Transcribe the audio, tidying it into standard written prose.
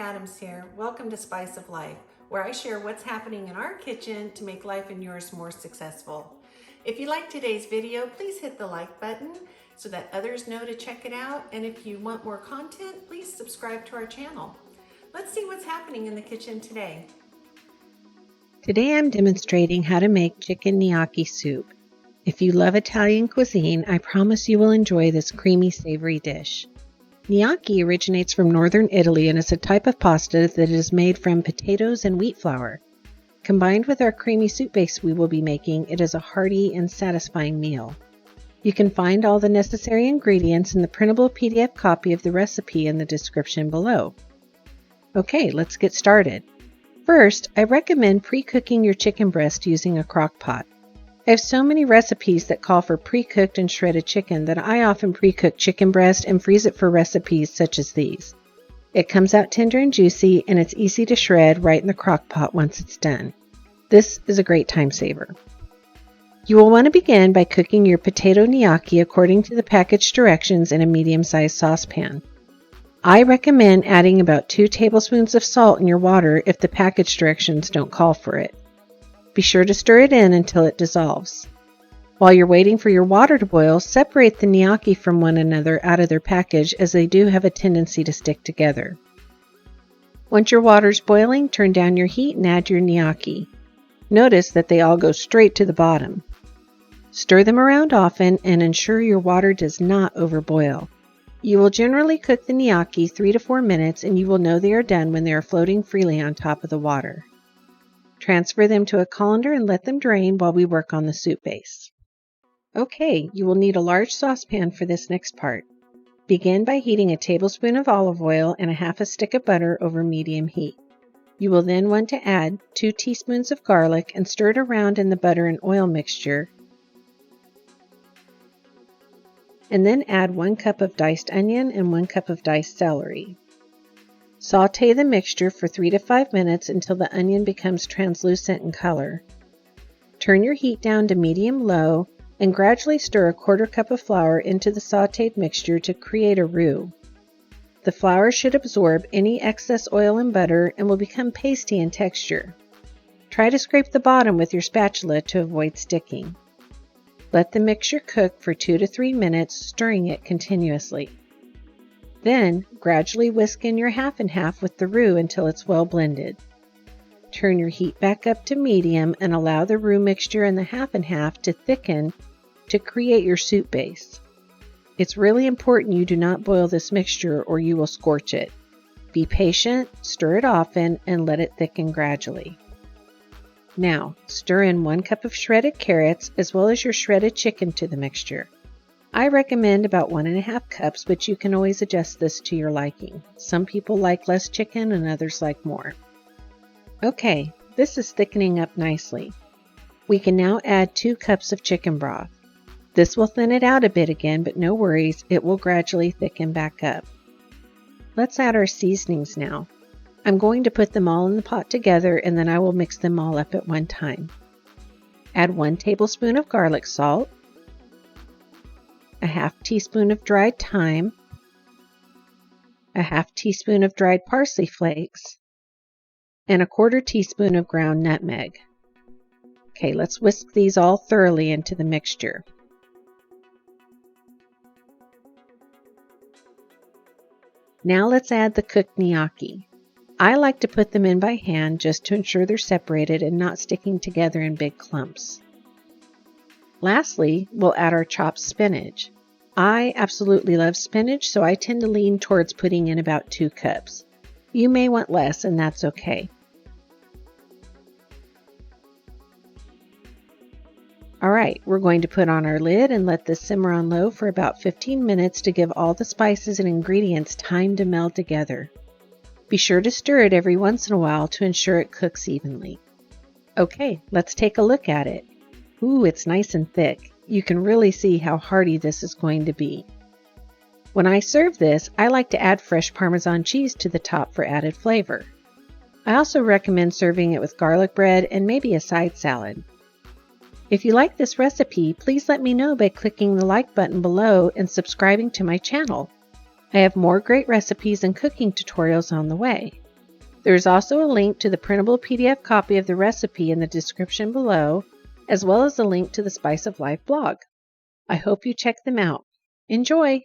Adams here. Welcome to Spice of Life, where I share what's happening in our kitchen to make life and yours more successful. If you like today's video, please hit the like button so that others know to check it out. And if you want more content, please subscribe to our channel. Let's see what's happening in the kitchen today. Today I'm demonstrating how to make chicken gnocchi soup. If you love Italian cuisine, I promise you will enjoy this creamy, savory dish. Gnocchi originates from northern Italy and is a type of pasta that is made from potatoes and wheat flour. Combined with our creamy soup base we will be making, it is a hearty and satisfying meal. You can find all the necessary ingredients in the printable PDF copy of the recipe in the description below. Okay, let's get started. First, I recommend pre-cooking your chicken breast using a crock pot. I have so many recipes that call for pre-cooked and shredded chicken that I often pre-cook chicken breast and freeze it for recipes such as these. It comes out tender and juicy, and it's easy to shred right in the crock pot once it's done. This is a great time saver. You will want to begin by cooking your potato gnocchi according to the package directions in a medium-sized saucepan. I recommend adding about 2 tablespoons of salt in your water if the package directions don't call for it. Be sure to stir it in until it dissolves. While you're waiting for your water to boil, separate the gnocchi from one another out of their package, as they do have a tendency to stick together. Once your water's boiling, turn down your heat and add your gnocchi. Notice that they all go straight to the bottom. Stir them around often and ensure your water does not overboil. You will generally cook the gnocchi 3 to 4 minutes, and you will know they are done when they are floating freely on top of the water. Transfer them to a colander and let them drain while we work on the soup base. Okay, you will need a large saucepan for this next part. Begin by heating a tablespoon of olive oil and a half a stick of butter over medium heat. You will then want to add 2 teaspoons of garlic and stir it around in the butter and oil mixture, and then add 1 cup of diced onion and 1 cup of diced celery. Sauté the mixture for 3 to 5 minutes until the onion becomes translucent in color. Turn your heat down to medium-low and gradually stir 1/4 cup of flour into the sautéed mixture to create a roux. The flour should absorb any excess oil and butter and will become pasty in texture. Try to scrape the bottom with your spatula to avoid sticking. Let the mixture cook for 2 to 3 minutes, stirring it continuously. Then, gradually whisk in your half and half with the roux until it's well blended. Turn your heat back up to medium and allow the roux mixture and the half and half to thicken to create your soup base. It's really important you do not boil this mixture or you will scorch it. Be patient, stir it often, and let it thicken gradually. Now, stir in 1 cup of shredded carrots as well as your shredded chicken to the mixture. I recommend about 1½ cups, but you can always adjust this to your liking. Some people like less chicken and others like more. Okay, this is thickening up nicely. We can now add 2 cups of chicken broth. This will thin it out a bit again, but no worries, it will gradually thicken back up. Let's add our seasonings now. I'm going to put them all in the pot together, and then I will mix them all up at one time. Add 1 tablespoon of garlic salt, a half teaspoon of dried thyme, a half teaspoon of dried parsley flakes, and 1/4 teaspoon of ground nutmeg. Okay, let's whisk these all thoroughly into the mixture. Now let's add the cooked gnocchi. I like to put them in by hand just to ensure they're separated and not sticking together in big clumps. Lastly, we'll add our chopped spinach. I absolutely love spinach, so I tend to lean towards putting in about 2 cups. You may want less, and that's okay. Alright, we're going to put on our lid and let this simmer on low for about 15 minutes to give all the spices and ingredients time to meld together. Be sure to stir it every once in a while to ensure it cooks evenly. Okay, let's take a look at it. Ooh, it's nice and thick. You can really see how hearty this is going to be. When I serve this, I like to add fresh Parmesan cheese to the top for added flavor. I also recommend serving it with garlic bread and maybe a side salad. If you like this recipe, please let me know by clicking the like button below and subscribing to my channel. I have more great recipes and cooking tutorials on the way. There is also a link to the printable PDF copy of the recipe in the description below, as well as a link to the Spice of Life blog. I hope you check them out. Enjoy!